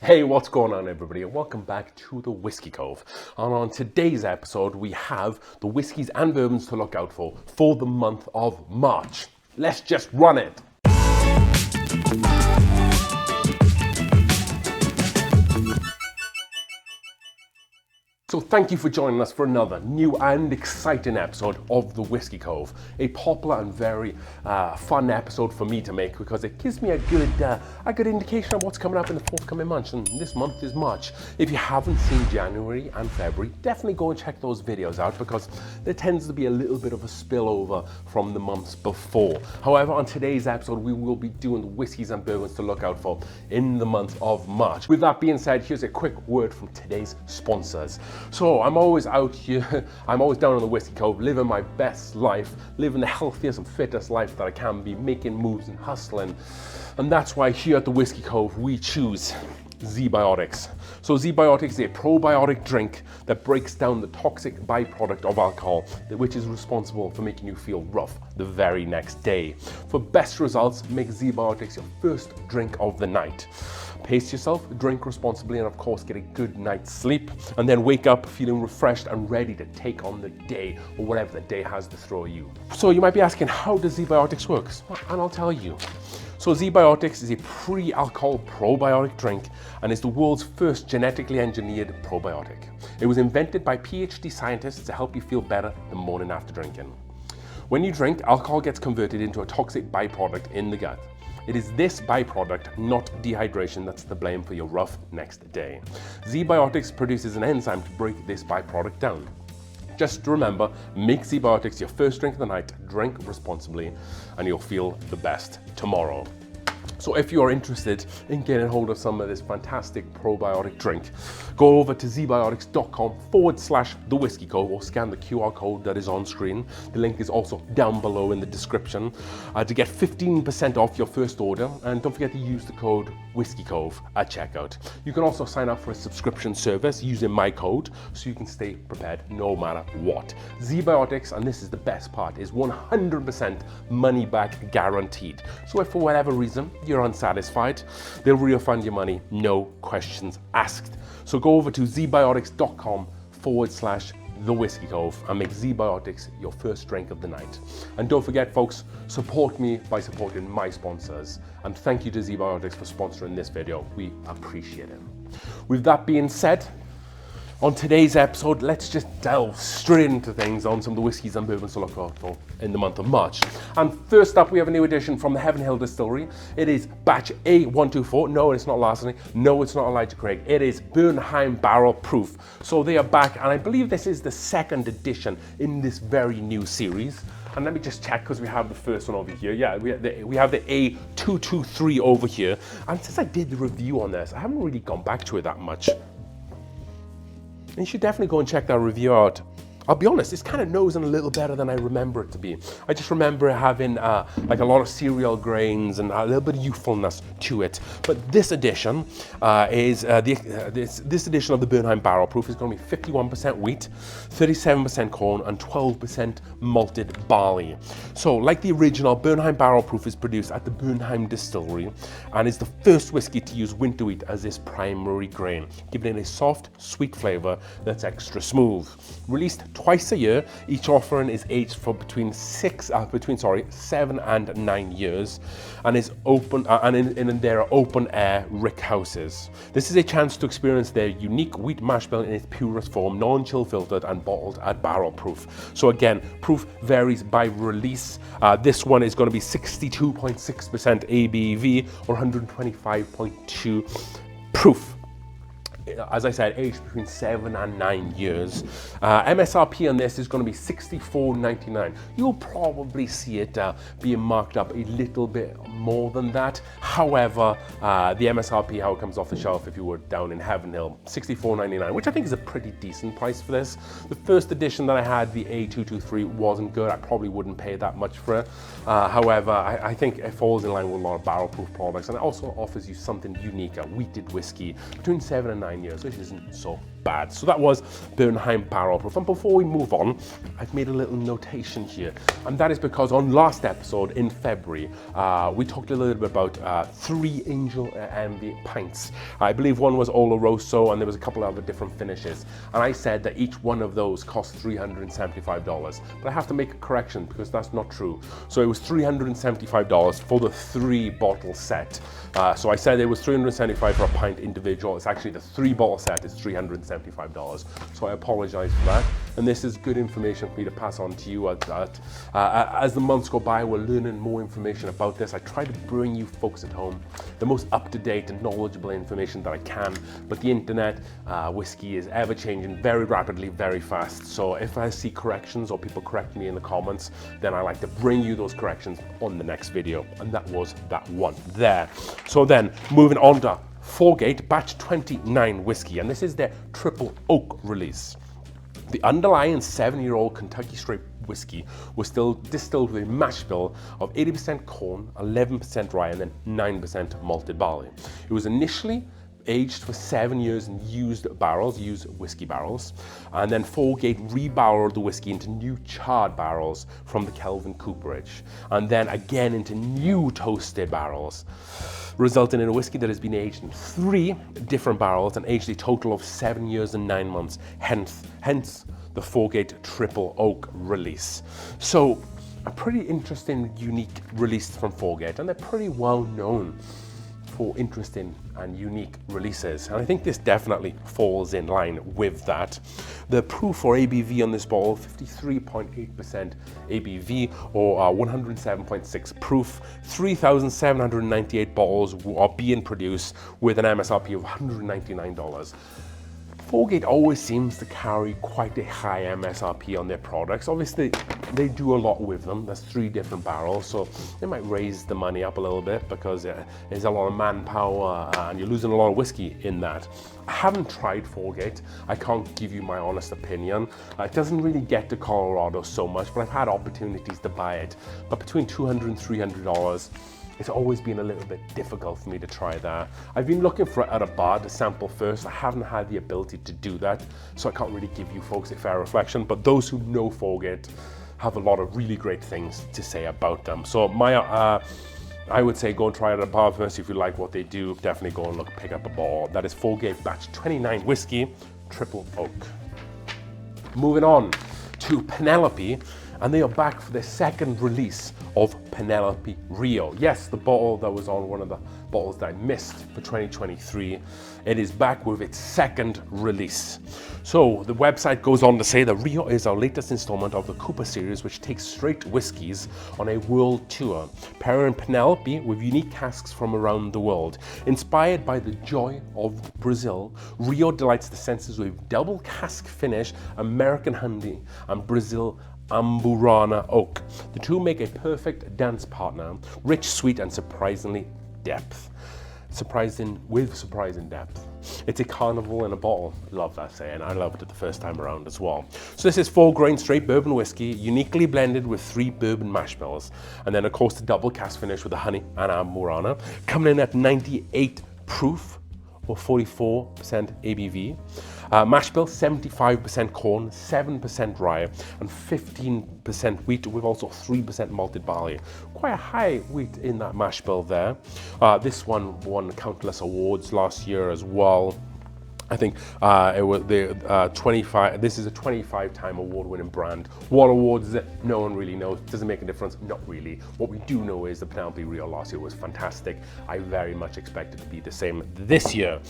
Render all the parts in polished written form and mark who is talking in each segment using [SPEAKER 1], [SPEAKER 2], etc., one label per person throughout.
[SPEAKER 1] Hey, what's going on everybody, and welcome back to the Whiskey Cove. And on today's episode, we have the whiskies and bourbons to look out for the month of March. Let's just run it. So thank you for joining us for another new and exciting episode of the Whiskey Cove. A popular and very fun episode for me to make because it gives me a good indication of what's coming up in the forthcoming months, and this month is March. If you haven't seen January and February, definitely go and check those videos out because there tends to be a little bit of a spillover from the months before. However, on today's episode, we will be doing the whiskies and bourbons to look out for in the month of March. With that being said, here's a quick word from today's sponsors. So I'm always out here, I'm always down on the Whiskey Cove, living my best life, living the healthiest and fittest life that I can be, making moves and hustling. And that's why here at the Whiskey Cove, we choose ZBiotics. So ZBiotics is a probiotic drink that breaks down the toxic byproduct of alcohol, which is responsible for making you feel rough the very next day. For best results, make ZBiotics your first drink of the night. Pace yourself, drink responsibly, and of course get a good night's sleep, and then wake up feeling refreshed and ready to take on the day or whatever the day has to throw you. So you might be asking, how does ZBiotics work? And I'll tell you. So ZBiotics is a pre-alcohol probiotic drink and is the world's first genetically engineered probiotic. It was invented by PhD scientists to help you feel better the morning after drinking. When you drink, alcohol gets converted into a toxic byproduct in the gut. It is this byproduct, not dehydration, that's to blame for your rough next day. ZBiotics produces an enzyme to break this byproduct down. Just remember, make ZBiotics your first drink of the night, drink responsibly, and you'll feel the best tomorrow. So if you're interested in getting hold of some of this fantastic probiotic drink, go over to zbiotics.com/thewhiskeycove or scan the QR code that is on screen. The link is also down below in the description to get 15% off your first order, and don't forget to use the code WhiskeyCove at checkout. You can also sign up for a subscription service using my code so you can stay prepared no matter what. ZBiotics, and this is the best part, is 100% money back guaranteed. So if for whatever reason you're unsatisfied, they'll refund your money, no questions asked. So go over to zbiotics.com/thewhiskeycove and make ZBiotics your first drink of the night. And don't forget, folks, support me by supporting my sponsors. And thank you to ZBiotics for sponsoring this video. We appreciate it. With that being said, on today's episode, let's just delve straight into things on some of the whiskies and bourbons to look out for in the month of March. And first up, we have a new addition from the Heaven Hill Distillery. It is batch A124. No, it's not Larceny. No, it's not Elijah Craig. It is Bernheim Barrel Proof. So they are back, and I believe this is the second edition in this very new series. And let me just check, because we have the first one over here. Yeah, we have the A223 over here. And since I did the review on this, I haven't really gone back to it that much. You should definitely go and check that review out. I'll be honest, it's kind of nosing a little better than I remember it to be. I just remember having like a lot of cereal grains and a little bit of youthfulness to it. But this edition this edition of the Bernheim Barrel Proof is going to be 51% wheat, 37% corn, and 12% malted barley. So, like the original, Bernheim Barrel Proof is produced at the Bernheim Distillery and is the first whiskey to use winter wheat as its primary grain, giving it a soft, sweet flavor that's extra smooth. Released twice a year, each offering is aged for between 7 and 9 years, and is open in their open air rick houses. This is a chance to experience their unique wheat mash bill in its purest form, non-chill filtered and bottled at barrel proof. So again, proof varies by release. This one is going to be 62.6% ABV or 125.2 proof. As I said, aged between 7 and 9 years. MSRP on this is going to be $64.99. You'll probably see it being marked up a little bit more than that. However, the MSRP, how it comes off the shelf if you were down in Heaven Hill, $64.99, which I think is a pretty decent price for this. The first edition that I had, the A223, wasn't good. I probably wouldn't pay that much for it. However, I think it falls in line with a lot of barrel proof products, and it also offers you something unique, a wheated whiskey between 7 and 9 9 years, which isn't so bad. So that was Bernheim barrel proof. And before we move on, I've made a little notation here, and that is because on last episode in February, we talked a little bit about 3 Angel Envy pints. I believe one was Oloroso, and there was a couple of other different finishes. And I said that each one of those cost $375, but I have to make a correction because that's not true. So it was $375 for the 3-bottle set. So I said it was $375 for a pint individual. It's actually the 3-bottle set is $375. So I apologize for that. And this is good information for me to pass on to you. As the months go by, we're learning more information about this. I try to bring you folks at home the most up-to-date and knowledgeable information that I can. But the internet, whiskey is ever-changing very rapidly, very fast. So if I see corrections or people correct me in the comments, then I like to bring you those corrections on the next video. And that was that one there. So then moving on to Foregate Batch 29 whiskey, and this is their triple oak release. The underlying 7-year-old Kentucky straight whiskey was still distilled with a mash bill of 80% corn, 11% rye, and then 9% malted barley. It was initially aged for 7 years in used whiskey barrels, and then Foregate rebarreled the whiskey into new charred barrels from the Kelvin cooperage, and then again into new toasted barrels, resulting in a whiskey that has been aged in 3 different barrels and aged a total of 7 years and 9 months, hence the Foregate Triple Oak release. So a pretty interesting, unique release from Foregate, and they're pretty well known for interesting and unique releases, and I think this definitely falls in line with that. The proof or ABV on this bottle, 53.8% ABV or 107.6 proof. 3,798 bottles are being produced with an MSRP of $199. Foregate always seems to carry quite a high MSRP on their products. Obviously, they do a lot with them. There's 3 different barrels, so they might raise the money up a little bit because there's a lot of manpower and you're losing a lot of whiskey in that. I haven't tried Foregate. I can't give you my honest opinion. It doesn't really get to Colorado so much, but I've had opportunities to buy it. But between $200 and $300, it's always been a little bit difficult for me to try that. I've been looking for it at a bar to sample first. I haven't had the ability to do that, so I can't really give you folks a fair reflection, but those who know Foregate have a lot of really great things to say about them. So I would say go and try it at a bar first. If you like what they do, definitely go and pick up a bottle. That is Foregate Batch 29 Whiskey, Triple Oak. Moving on to Penelope, and they are back for their 2nd release of Penelope Rio. Yes, the bottle that was on one of the bottles that I missed for 2023. It is back with its 2nd release. So the website goes on to say that Rio is our latest installment of the Cooper series, which takes straight whiskies on a world tour, pairing Penelope with unique casks from around the world. Inspired by the joy of Brazil, Rio delights the senses with double cask finish, American honey, and Brazil Amburana oak. The two make a perfect dance partner, rich, sweet, and surprising depth. Surprising depth. It's a carnival in a bottle. Love that saying. I loved it the first time around as well. So this is 4-grain straight bourbon whiskey, uniquely blended with 3 bourbon mash bills, and then of course the double cask finish with the honey and Amburana, coming in at 98 proof or 44% ABV. Mash bill, 75% corn, 7% rye, and 15% wheat, with also 3% malted barley. Quite a high wheat in that mash bill there. This one won countless awards last year as well. I think it was the 25. This is a 25-time award-winning brand. What awards is it? No one really knows. Does it make a difference? Not really. What we do know is the Penelope Rio last year was fantastic. I very much expect it to be the same this year.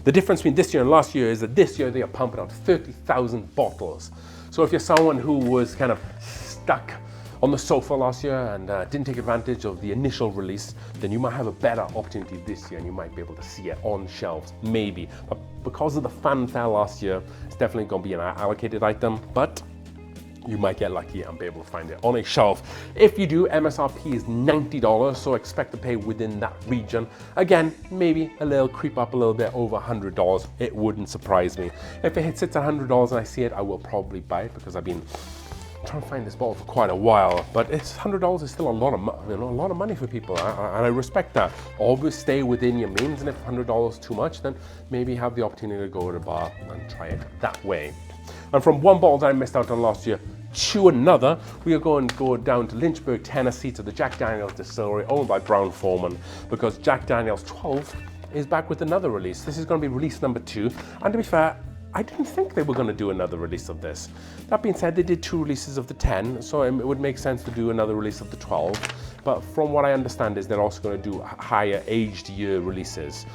[SPEAKER 1] The difference between this year and last year is that this year they are pumping out 30,000 bottles. So if you're someone who was kind of stuck on the sofa last year and didn't take advantage of the initial release, then you might have a better opportunity this year and you might be able to see it on shelves, maybe. But because of the fanfare last year, it's definitely going to be an allocated item, but you might get lucky and be able to find it on a shelf. If you do, MSRP is $90, so expect to pay within that region. Again, maybe a little creep up a little bit over $100. It wouldn't surprise me. If it sits at $100 and I see it, I will probably buy it because I've been trying to find this bottle for quite a while, but it's $100 is still a lot of a lot of money for people, and I respect that. Always stay within your means, and if $100 is too much, then maybe have the opportunity to go to a bar and try it that way. And from one bottle that I missed out on last year to another, we are going to go down to Lynchburg, Tennessee, to the Jack Daniel's distillery owned by Brown-Forman, because Jack Daniel's 12 is back with another release. This is going to be release number 2, and to be fair, I didn't think they were going to do another release of this. That being said, they did 2 releases of the 10, so it would make sense to do another release of the 12. But from what I understand is they're also going to do higher aged year releases,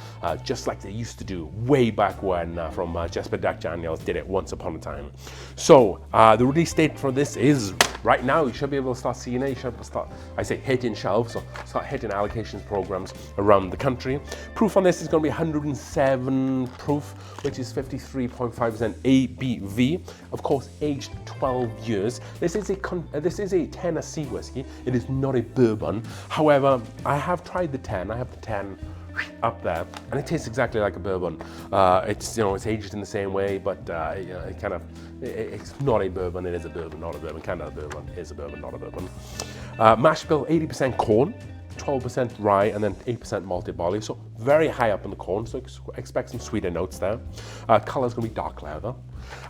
[SPEAKER 1] just like they used to do way back when from Jesper Jack Daniels did it once upon a time. So the release date for this is right now. You should be able to start seeing it. You should start, I say, hitting shelves, so start hitting allocations programs around the country. Proof on this is going to be 107 proof, which is 53.5% ABV. Of course, aged 12 years. This is a Tennessee whiskey. It is not a bourbon. However, I have tried the 10. I have the 10 up there, and it tastes exactly like a bourbon. It's it's aged in the same way, but it's not a bourbon. It is a bourbon, not a bourbon. Kind of a bourbon is a bourbon, not a bourbon. Mash bill 80% corn, 12% rye, and then 8% malted barley. So very high up in the corn. So expect some sweeter notes there. Color is going to be dark leather.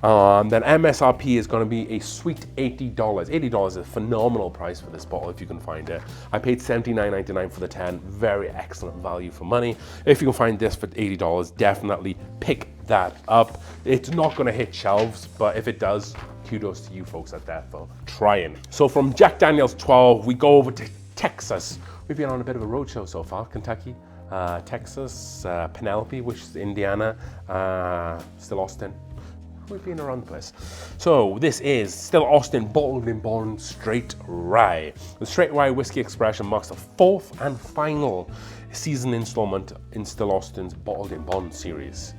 [SPEAKER 1] Then MSRP is going to be a sweet $80. $80 is a phenomenal price for this bottle if you can find it. I paid $79.99 for the 10. Very excellent value for money. If you can find this for $80, definitely pick that up. It's not going to hit shelves, but if it does, kudos to you folks out there for trying. So from Jack Daniel's 12, we go over to Texas. We've been on a bit of a roadshow so far. Kentucky, Texas, Penelope, which is Indiana, still Austin. We've been around the place. So this is still Austin bottled in bond straight rye. The straight rye whiskey expression marks the 4th and final season installment in Still Austin's bottled in bond series.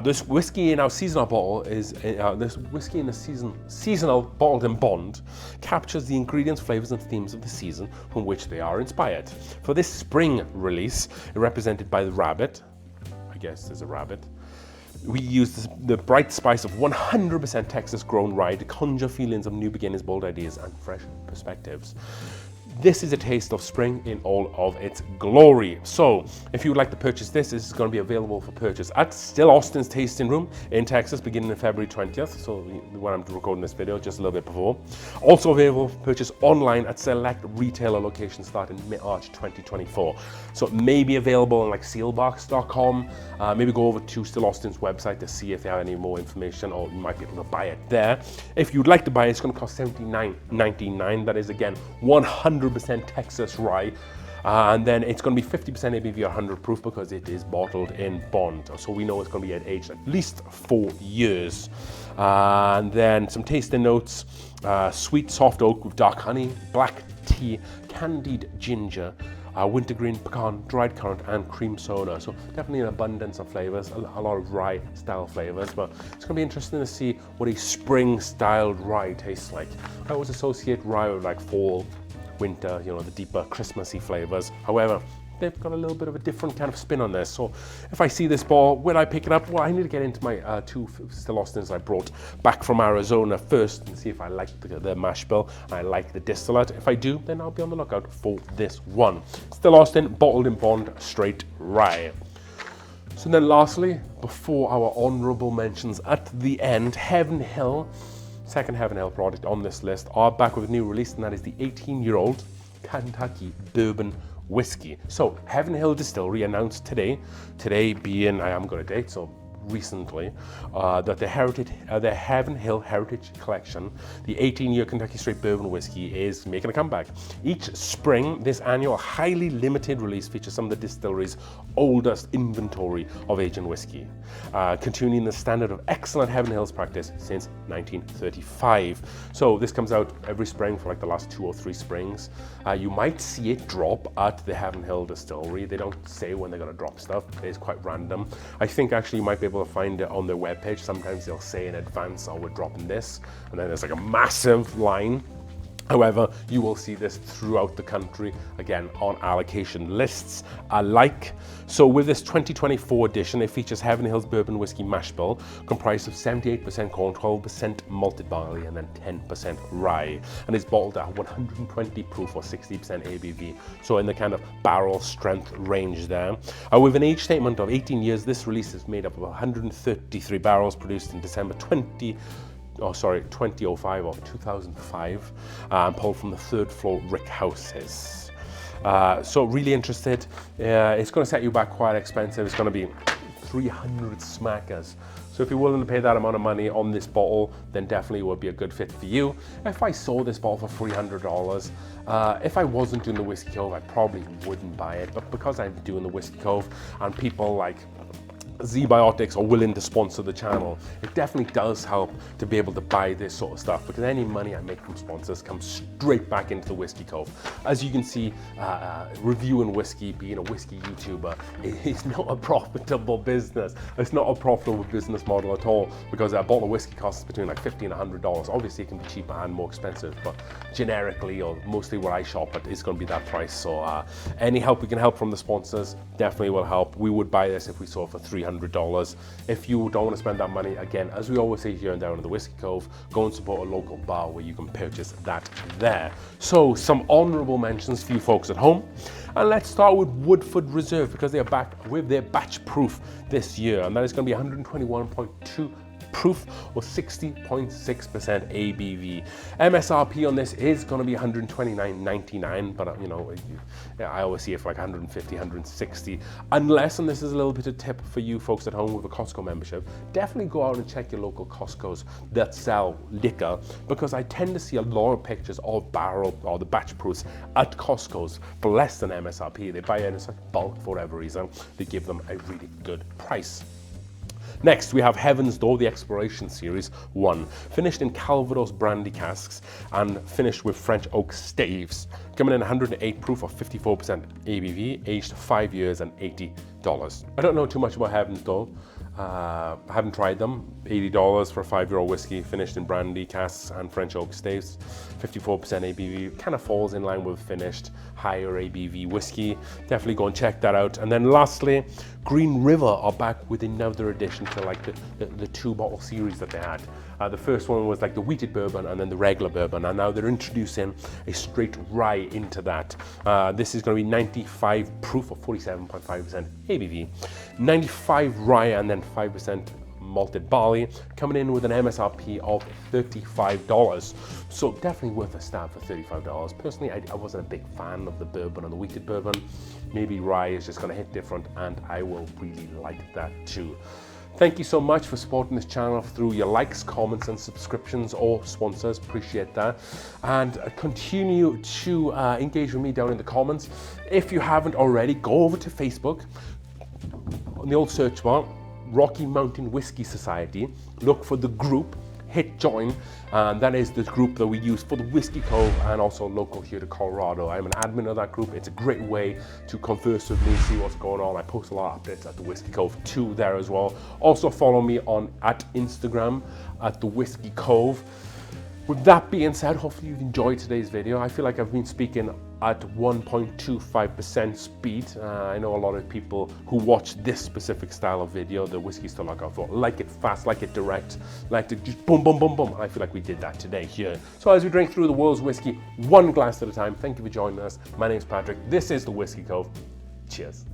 [SPEAKER 1] This whiskey in our seasonal bottle is this whiskey in the seasonal bottled in bond captures the ingredients, flavors, and themes of the season from which they are inspired. For this spring release, represented by the rabbit, I guess there's a rabbit. We use the bright spice of 100% Texas-grown rye to conjure feelings of new beginnings, bold ideas, and fresh perspectives. This is a taste of spring in all of its glory. So if you would like to purchase this, this is going to be available for purchase at Still Austin's Tasting Room in Texas, beginning on February 20th. So when I'm recording this video, just a little bit before. Also available for purchase online at select retailer locations starting mid-March 2024. So it may be available on like sealbox.com. Maybe go over to Still Austin's website to see if they have any more information, or you might be able to buy it there. If you'd like to buy it, it's going to cost $79.99. That is, again, 100% Texas rye, and then it's going to be 50% ABV, 100 proof, because it is bottled in bond. So we know it's going to be aged at least 4 years. And then some tasting notes: sweet soft oak with dark honey, black tea, candied ginger, wintergreen, pecan, dried currant, and cream soda. So definitely an abundance of flavors, a lot of rye style flavors, but it's gonna be interesting to see what a spring styled rye tastes like. I always associate rye with like fall, winter, the deeper Christmassy flavors. However, they've got a little bit of a different kind of spin on this. So if I see this ball, will I pick it up? Well, I need to get into my 2 Still Austins I brought back from Arizona first and see if I like the mash bill, I like the distillate. If I do, then I'll be on the lookout for this one. Still Austin, bottled in bond, straight rye. So then lastly, before our honorable mentions at the end, Heaven Hill, second Heaven Hill product on this list, are back with a new release, and that is the 18-year-old Kentucky Bourbon Whiskey. So Heaven Hill Distillery announced today being, I haven't got a date, so recently, that the Heaven Hill Heritage Collection, the 18-year Kentucky Straight Bourbon Whiskey, is making a comeback. Each spring, this annual highly limited release features some of the distillery's oldest inventory of aging whiskey, continuing the standard of excellent Heaven Hill's practice since 1935. So this comes out every spring for like the last 2 or 3 springs. You might see it drop at the Heaven Hill Distillery. They don't say when they're going to drop stuff. It's quite random. I think actually you might be able to find it on their webpage. Sometimes they'll say in advance, oh, we're dropping this, and then there's like a massive line. However, you will see this throughout the country, again, on allocation lists alike. So with this 2024 edition, it features Heaven Hills Bourbon Whiskey Mash Bill, comprised of 78% corn, 12% malted barley, and then 10% rye. And it's bottled at 120 proof or 60% ABV, so in the kind of barrel strength range there. With an age statement of 18 years, this release is made up of 133 barrels produced in December 2005 or 2005, pulled from the third floor Rick houses. So really interested. It's going to set you back quite expensive. It's going to be 300 smackers. So if you're willing to pay that amount of money on this bottle, then definitely it would be a good fit for you. If I saw this bottle for $300, if I wasn't doing the Whiskey Cove, I probably wouldn't buy it. But because I'm doing the Whiskey Cove and people like ZBiotics are willing to sponsor the channel, it definitely does help to be able to buy this sort of stuff, because any money I make from sponsors comes straight back into the Whiskey Cove. As you can see, reviewing whiskey, being a whiskey YouTuber, is not a profitable business. It's not a profitable business model at all, because a bottle of whiskey costs between like $50 and $100. Obviously it can be cheaper and more expensive, but generically, or mostly where I shop at, is going to be that price. So any help we can help from the sponsors definitely will help. We would buy this if we saw it for $300. If you don't want to spend that money, again, as we always say here and down in the Whiskey Cove, go and support a local bar where you can purchase that there. So some honourable mentions for you folks at home, and let's start with Woodford Reserve, because they are back with their batch proof this year, and that is going to be 121.2 proof or 60.6% ABV. MSRP on this is going to be $129.99, but you know, I always see it for like 150, 160, unless, and this is a little bit of tip for you folks at home with a Costco membership, definitely go out and check your local Costcos that sell liquor, because I tend to see a lot of pictures of barrel or the batch proofs at Costco's for less than MSRP. They buy it in such bulk for whatever reason, they give them a really good price. Next, we have Heaven's Door, the Exploration Series 1, finished in Calvados brandy casks and finished with French oak staves, coming in 108 proof or 54% ABV, aged 5 years and $80. I don't know too much about Heaven's Door. I haven't tried them. $80 for a 5-year-old whiskey, finished in brandy casks and French oak staves, 54% ABV, kind of falls in line with finished higher ABV whiskey. Definitely go and check that out. And then lastly, Green River are back with another addition to like the 2-bottle series that they had. The first one was like the wheated bourbon and then the regular bourbon, and now they're introducing a straight rye into that. This is going to be 95 proof or 47.5% ABV, 95 rye and then 5% malted barley, coming in with an MSRP of $35. So definitely worth a stab for $35. Personally, I wasn't a big fan of the bourbon and the wheated bourbon. Maybe rye is just going to hit different, and I will really like that too. Thank you so much for supporting this channel through your likes, comments, and subscriptions or sponsors. Appreciate that. And continue to engage with me down in the comments. If you haven't already, go over to Facebook, on the old search bar, Rocky Mountain Whiskey Society. Look for the group, hit join, and that is the group that we use for the Whiskey Cove and also local here to Colorado. I'm an admin of that group. It's a great way to converse with me, see what's going on. I post a lot of updates at the Whiskey Cove too there as well. Also follow me on at Instagram at the Whiskey Cove. With that being said, hopefully you've enjoyed today's video. I feel like I've been speaking at 1.25% speed. I know a lot of people who watch this specific style of video, the Whiskey Style Knockout, like it fast, like it direct, like to just boom, boom, boom, boom. I feel like we did that today here. So as we drink through the world's whiskey, one glass at a time, thank you for joining us. My name's Patrick. This is the Whiskey Cove. Cheers.